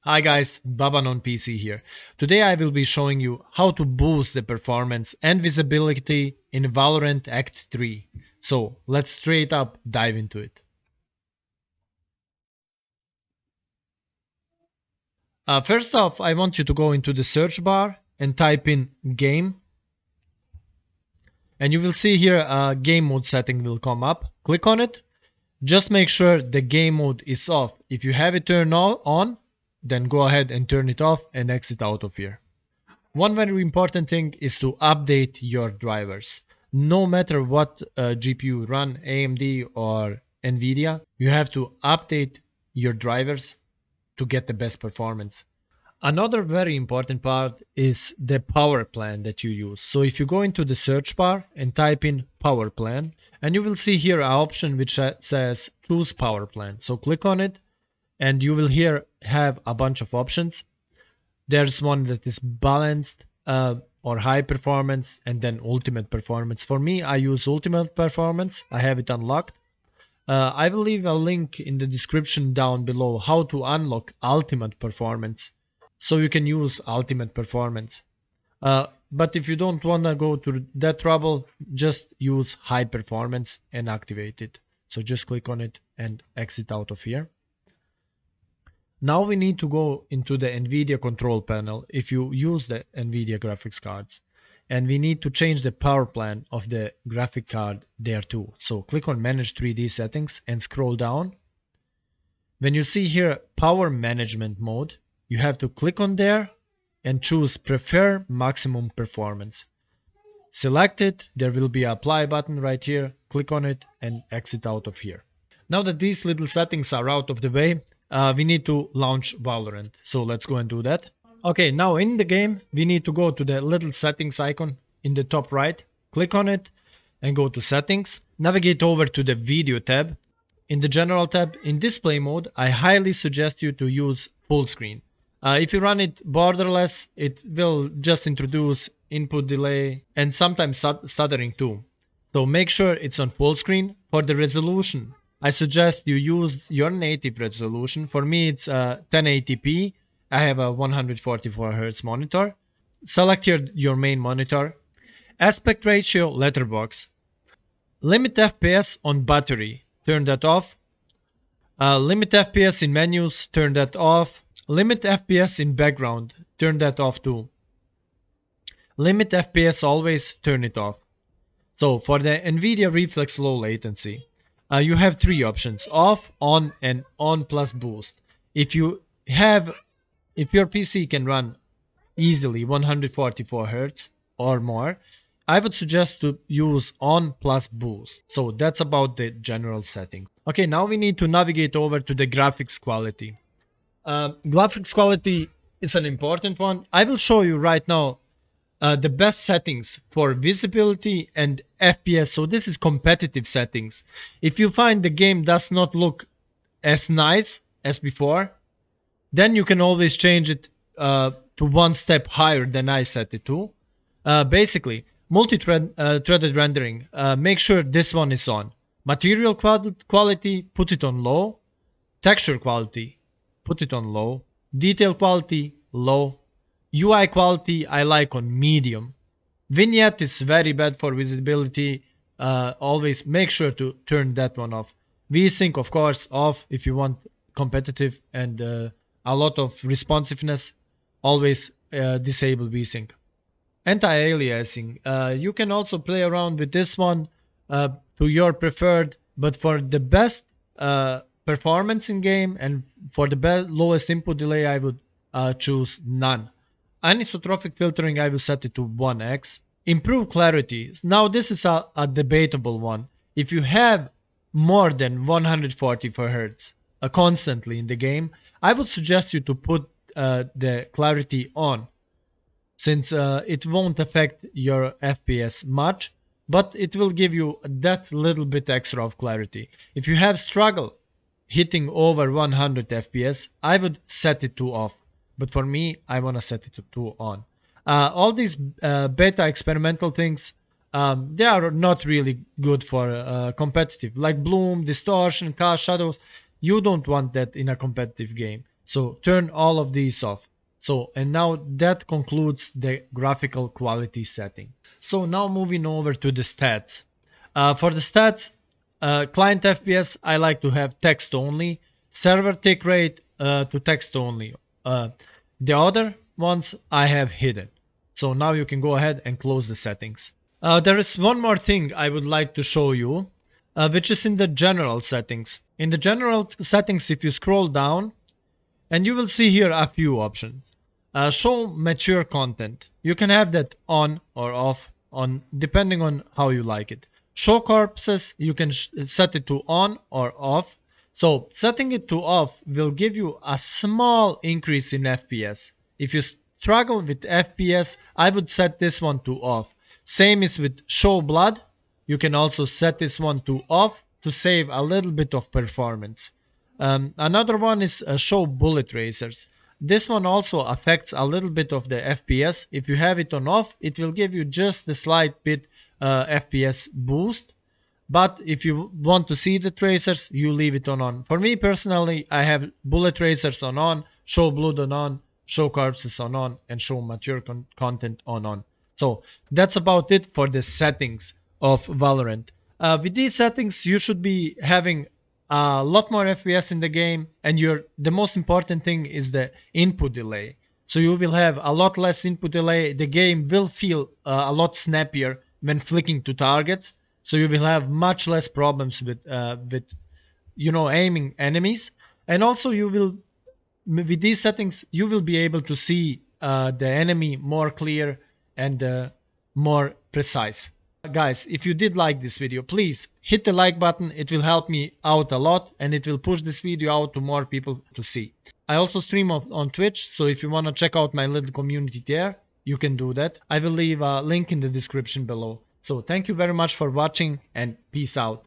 Hi guys, Baban on PC here. Today I will be showing you how to boost the performance and visibility in Valorant Act 3. So let's straight up dive into it. First off, I want you to go into the search bar and type in game, and you will see here a game mode setting will come up. Click on it. Just make sure the game mode is off. If you have it turned on, then go ahead and turn it off and exit out of here. One very important thing is to update your drivers. No matter what GPU run, AMD or Nvidia, you have to update your drivers to get the best performance. Another very important part is the power plan that you use. So if you go into the search bar and type in power plan, and you will see here an option which says choose power plan. So click on it and you will here have a bunch of options. There's one that is balanced or high performance and then ultimate performance. For me, I use ultimate performance. I have it unlocked. I will leave a link in the description down below how to unlock ultimate performance so you can use ultimate performance. But if you don't want to go to that trouble, just use high performance and activate it. So just click on it and exit out of here. Now we need to go into the Nvidia control panel if you use the Nvidia graphics cards. And we need to change the power plan of the graphic card there too. So click on Manage 3D Settings and scroll down. When you see here Power Management Mode, you have to click on there and choose Prefer Maximum Performance. Select it, there will be an Apply button right here. Click on it and exit out of here. Now that these little settings are out of the way, we need to launch Valorant. So let's go and do that. Okay, now in the game, we need to go to the little settings icon in the top right. Click on it and go to settings. Navigate over to the video tab. In the general tab, in display mode, I highly suggest you to use full screen. If you run it borderless, it will just introduce input delay and sometimes stuttering too. So make sure it's on full screen. For the resolution, I suggest you use your native resolution. For me, it's 1080p. I have a 144 Hz monitor. Select your main monitor. Aspect ratio, letterbox. Limit FPS on battery. Turn that off. Limit FPS in menus. Turn that off. Limit FPS in background. Turn that off too. Limit FPS always. Turn it off. So for the Nvidia Reflex low latency, you have three options: off, on, and on plus boost. If your PC can run easily 144 Hz or more, I would suggest to use on plus boost. So that's about the general settings. Okay, now we need to navigate over to the graphics quality. Graphics quality is an important one. I will show you right now the best settings for visibility and FPS. So this is competitive settings. If you find the game does not look as nice as before, then you can always change it to one step higher than I set it to. Basically, multi-threaded rendering. Make sure this one is on. Material quality, put it on low. Texture quality, put it on low. Detail quality, low. UI quality I like on medium. Vignette is very bad for visibility. Always make sure to turn that one off. VSync of course off if you want competitive and a lot of responsiveness. Always disable VSync. Anti-aliasing. You can also play around with this one to your preferred, but for the best performance in game and for the lowest input delay I would choose none. Anisotropic filtering, I will set it to 1x. Improve clarity. Now this is a debatable one. If you have more than 140 Hz constantly in the game, I would suggest you to put the clarity on, since it won't affect your FPS much, but it will give you that little bit extra of clarity. If you have struggle hitting over 100 FPS, I would set it to off. But for me, I want to set it to on. All these beta experimental things, they are not really good for competitive. Like bloom, distortion, cast shadows. You don't want that in a competitive game. So turn all of these off. So, and now that concludes the graphical quality setting. So now moving over to the stats. For the stats, client FPS, I like to have text only. Server tick rate to text only. Uh, the other ones I have hidden. So now you can go ahead and close the settings. There is one more thing I would like to show you, which is in the general settings. In the general settings, if you scroll down, and you will see here a few options. Show mature content. You can have that on or off on depending on how you like it. Show corpses, you can set it to on or off. So setting it to off will give you a small increase in FPS. If you struggle with FPS, I would set this one to off. Same is with show blood. You can also set this one to off to save a little bit of performance. Another one is show bullet tracers. This one also affects a little bit of the FPS. If you have it on off, it will give you just a slight bit FPS boost. But if you want to see the tracers, you leave it on. For me personally, I have bullet tracers on, show blood on, show corpses on, and show mature content on. So that's about it for the settings of Valorant. With these settings, you should be having a lot more FPS in the game, and the most important thing is the input delay. So you will have a lot less input delay. The game will feel a lot snappier when flicking to targets. So you will have much less problems with aiming enemies, and also you will with these settings you will be able to see the enemy more clear and more precise. Guys, if you did like this video, please hit the like button. It will help me out a lot and it will push this video out to more people to see. I also stream on Twitch, so if you want to check out my little community there, you can do that. I will leave a link in the description below. So thank you very much for watching and peace out.